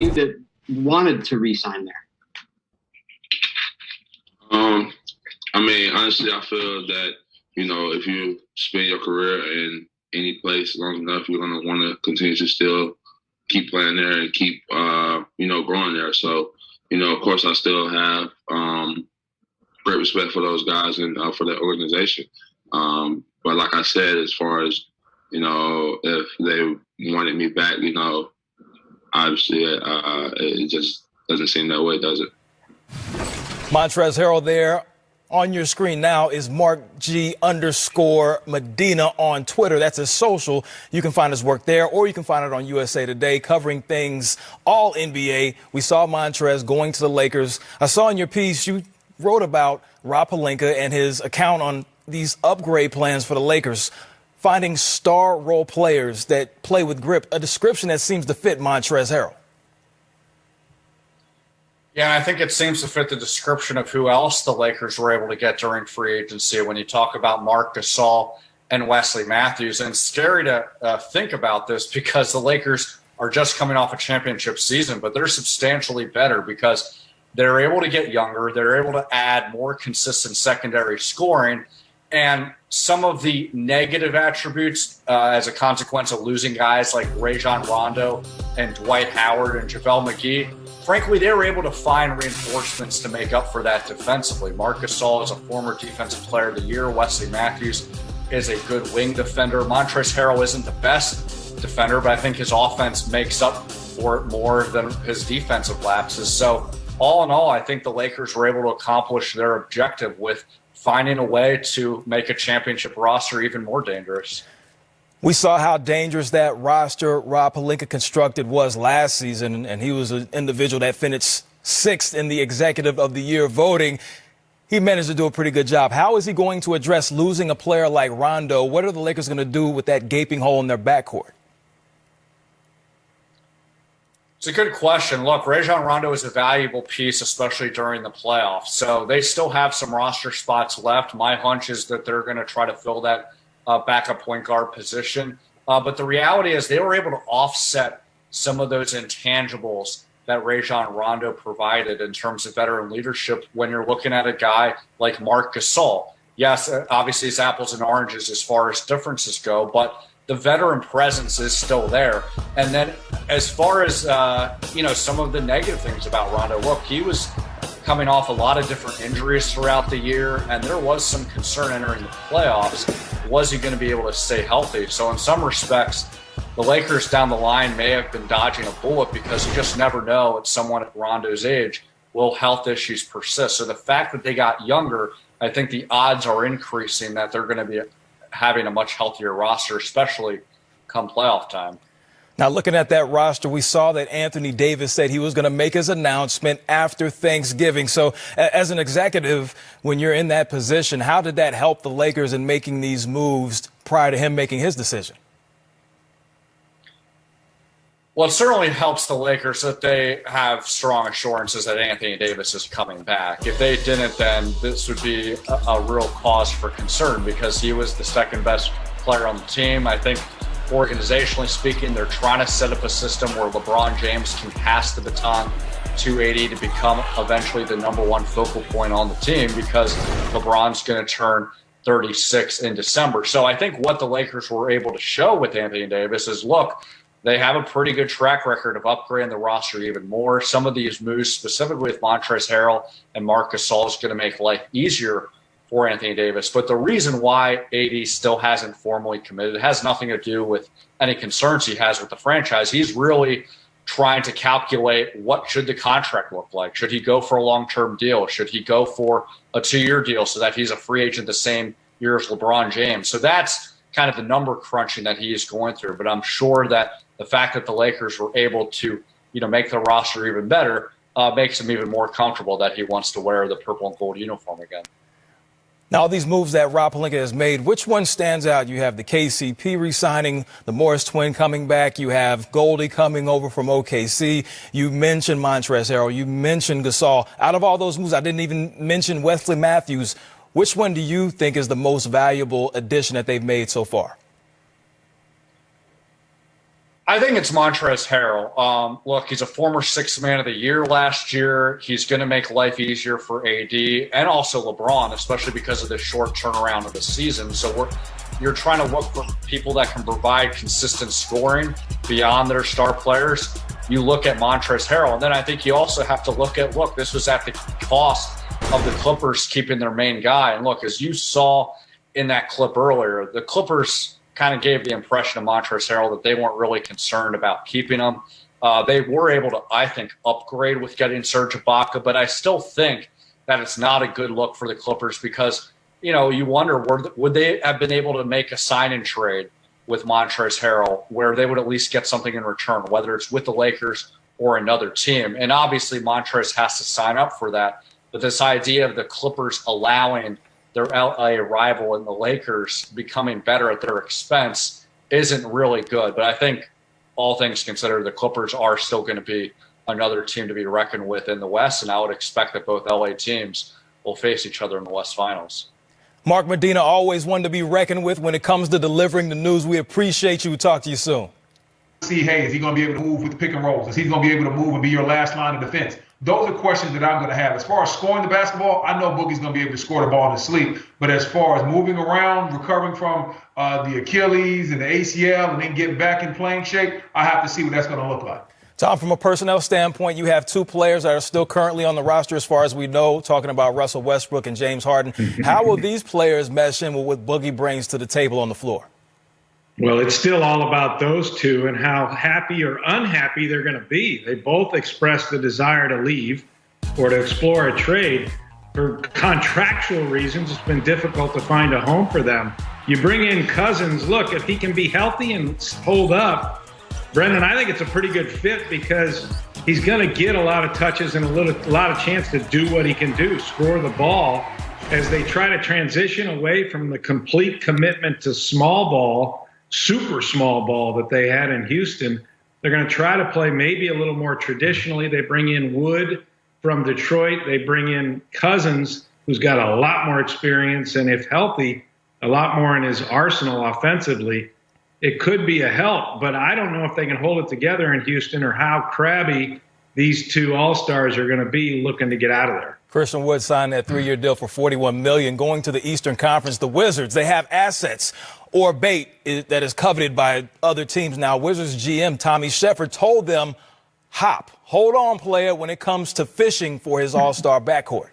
that wanted to re-sign there? I mean, honestly, I feel that, if you spend your career in any place long enough, you're going to want to continue to still keep playing there and keep, growing there. So, of course, I still have great respect for those guys and for that organization. But like I said, as far as, if they wanted me back, obviously it just doesn't seem that way, does it? Montrezl Harrell there. On your screen now is Mark_G_Medina on Twitter. That's his social. You can find his work there, or you can find it on USA Today, covering things all NBA. We saw Montrezl going to the Lakers. I saw in your piece you wrote about Rob Pelinka and his account on these upgrade plans for the Lakers, finding star role players that play with grip, a description that seems to fit Montrezl Harrell. Yeah, I think it seems to fit the description of who else the Lakers were able to get during free agency when you talk about Marc Gasol and Wesley Matthews. And it's scary to think about this because the Lakers are just coming off a championship season, but they're substantially better because they're able to get younger. They're able to add more consistent secondary scoring. And some of the negative attributes as a consequence of losing guys like Rajon Rondo and Dwight Howard and JaVale McGee, frankly, they were able to find reinforcements to make up for that defensively. Marc Gasol is a former Defensive Player of the Year. Wesley Matthews is a good wing defender. Montrezl Harrell isn't the best defender, but I think his offense makes up for it more than his defensive lapses. So all in all, I think the Lakers were able to accomplish their objective with finding a way to make a championship roster even more dangerous. We saw how dangerous that roster Rob Pelinka constructed was last season, and he was an individual that finished 6th in the Executive of the Year voting. He managed to do a pretty good job. How is he going to address losing a player like Rondo? What are the Lakers going to do with that gaping hole in their backcourt? It's a good question. Look, Rajon Rondo is a valuable piece, especially during the playoffs. So they still have some roster spots left. My hunch is that they're going to try to fill that backup point guard position. But the reality is they were able to offset some of those intangibles that Rajon Rondo provided in terms of veteran leadership when you're looking at a guy like Marc Gasol. Yes, obviously it's apples and oranges as far as differences go, but the veteran presence is still there. And then as far as, some of the negative things about Rondo, look, he was coming off a lot of different injuries throughout the year, and there was some concern entering the playoffs. Was he going to be able to stay healthy? So in some respects, the Lakers down the line may have been dodging a bullet because you just never know at someone at Rondo's age, will health issues persist? So the fact that they got younger, I think the odds are increasing that they're going to be having a much healthier roster, especially come playoff time. Now, looking at that roster, we saw that Anthony Davis said he was going to make his announcement after Thanksgiving. So as an executive, when you're in that position, how did that help the Lakers in making these moves prior to him making his decision? Well, it certainly helps the Lakers that they have strong assurances that Anthony Davis is coming back. If they didn't, then this would be a real cause for concern because he was the second best player on the team. I think organizationally speaking, they're trying to set up a system where LeBron James can pass the baton to AD to become eventually the number one focal point on the team because LeBron's going to turn 36 in December. So I think what the Lakers were able to show with Anthony Davis is, look, they have a pretty good track record of upgrading the roster even more. Some of these moves, specifically with Montrezl Harrell and Marc Gasol, is going to make life easier for Anthony Davis. But the reason why AD still hasn't formally committed, it has nothing to do with any concerns he has with the franchise. He's really trying to calculate what should the contract look like. Should he go for a long-term deal? Should he go for a 2-year deal so that he's a free agent the same year as LeBron James? So that's kind of the number crunching that he is going through. But I'm sure that the fact that the Lakers were able to, make the roster even better makes him even more comfortable that he wants to wear the purple and gold uniform again. Now, all these moves that Rob Pelinka has made, which one stands out? You have the KCP re-signing, the Morris twin coming back. You have Goldie coming over from OKC. You mentioned Montrezl Harrell. You mentioned Gasol. Out of all those moves, I didn't even mention Wesley Matthews. Which one do you think is the most valuable addition that they've made so far? I think it's Montrezl Harrell. Look, he's a former Sixth Man of the Year last year. He's going to make life easier for AD and also LeBron, especially because of the short turnaround of the season. So you're trying to look for people that can provide consistent scoring beyond their star players. You look at Montrezl Harrell, and then I think you also have to look, this was at the cost of the Clippers keeping their main guy. And look, as you saw in that clip earlier, the Clippers kind of gave the impression of Montrezl Harrell that they weren't really concerned about keeping him. They were able to, I think, upgrade with getting Serge Ibaka, but I still think that it's not a good look for the Clippers because, you wonder, would they have been able to make a sign-and trade with Montrezl Harrell where they would at least get something in return, whether it's with the Lakers or another team. And obviously Montrezl has to sign up for that. But this idea of the Clippers allowing their LA rival and the Lakers becoming better at their expense isn't really good. But I think all things considered, the Clippers are still going to be another team to be reckoned with in the West. And I would expect that both LA teams will face each other in the West Finals. Mark Medina, always one to be reckoned with when it comes to delivering the news. We appreciate you. Talk to you soon. See, hey, is he going to be able to move with the pick and rolls? Is he going to be able to move and be your last line of defense? Those are questions that I'm going to have. As far as scoring the basketball, I know Boogie's going to be able to score the ball in his sleep. But as far as moving around, recovering from the Achilles and the ACL and then getting back in playing shape, I have to see what that's going to look like. Tom, from a personnel standpoint, you have two players that are still currently on the roster as far as we know, talking about Russell Westbrook and James Harden. How will these players mesh in with what Boogie brings to the table on the floor? Well, it's still all about those two and how happy or unhappy they're going to be. They both expressed the desire to leave or to explore a trade. For contractual reasons, it's been difficult to find a home for them. You bring in Cousins. Look, if he can be healthy and hold up, Brendan, I think it's a pretty good fit because he's going to get a lot of touches and a lot of chance to do what he can do, score the ball, as they try to transition away from the complete commitment to small ball, super small ball that they had in Houston. They're going to try to play maybe a little more traditionally. They bring in Wood from Detroit. They bring in Cousins, who's got a lot more experience and, if healthy, a lot more in his arsenal offensively. It could be a help, but I don't know if they can hold it together in Houston or how crabby these two all-stars are going to be looking to get out of there. Christian Wood signed that 3-year deal for $41 million. Going to the Eastern Conference, the Wizards, they have assets or bait that is coveted by other teams. Now, Wizards GM Tommy Shepard told them, hold on, player, when it comes to fishing for his all-star backcourt.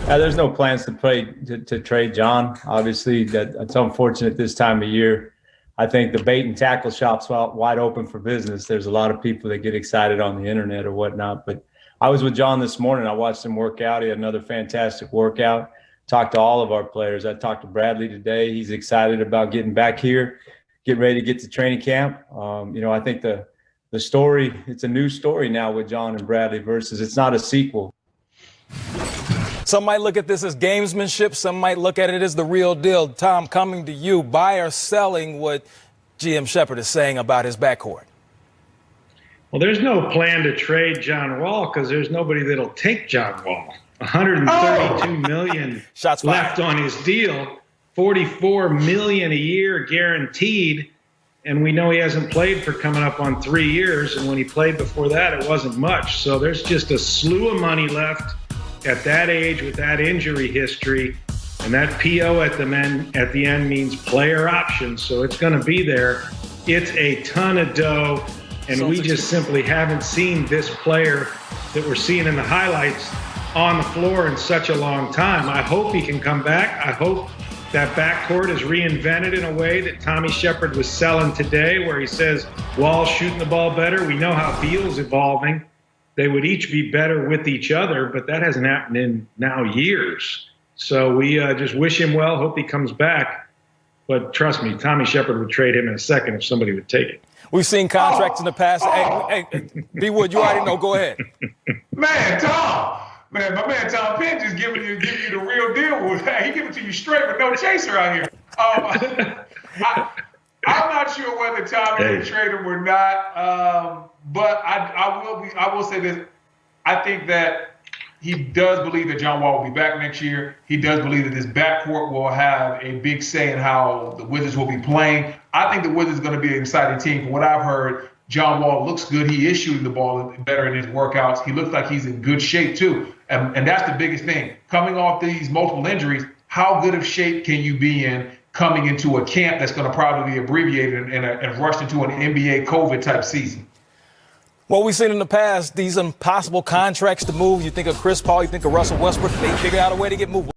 There's no plans to trade John. Obviously, that's unfortunate this time of year. I think the bait and tackle shop's wide open for business. There's a lot of people that get excited on the internet or whatnot. But I was with John this morning. I watched him work out. He had another fantastic workout. Talked to all of our players. I talked to Bradley today. He's excited about getting back here, getting ready to get to training camp. I think the story, it's a new story now with John and Bradley versus it's not a sequel. Some might look at this as gamesmanship. Some might look at it as the real deal. Tom, coming to you, buy or selling what GM Shepard is saying about his backcourt? Well, there's no plan to trade John Wall because there's nobody that'll take John Wall. $132 million left on his deal, $44 million a year guaranteed. And we know he hasn't played for coming up on 3 years. And when he played before that, it wasn't much. So there's just a slew of money left at that age with that injury history. And that PO at the end means player option. So it's going to be there. It's a ton of dough. And we just simply haven't seen this player that we're seeing in the highlights on the floor in such a long time. I hope he can come back. I hope that backcourt is reinvented in a way that Tommy Shepard was selling today, where he says Wall's shooting the ball better. We know how Beal's evolving. They would each be better with each other, but that hasn't happened in now years. So we just wish him well, hope he comes back. But trust me, Tommy Shepard would trade him in a second if somebody would take it. We've seen contracts in the past. Hey, B. Wood, you already know. Go ahead. Man, Tom. Man, my man Tom Penn just giving you the real deal. Hey, he giving it to you straight with no chaser out here. I'm not sure whether Tommy would trade him or not. But I will say this. I think that he does believe that John Wall will be back next year. He does believe that this backcourt will have a big say in how the Wizards will be playing. I think the Wizards are going to be an exciting team. From what I've heard, John Wall looks good. He is shooting the ball better in his workouts. He looks like he's in good shape, too. And that's the biggest thing. Coming off these multiple injuries, how good of shape can you be in coming into a camp that's going to probably be abbreviated and rushed into an NBA COVID-type season? Well, we've seen in the past these impossible contracts to move. You think of Chris Paul, you think of Russell Westbrook. They figure out a way to get moved.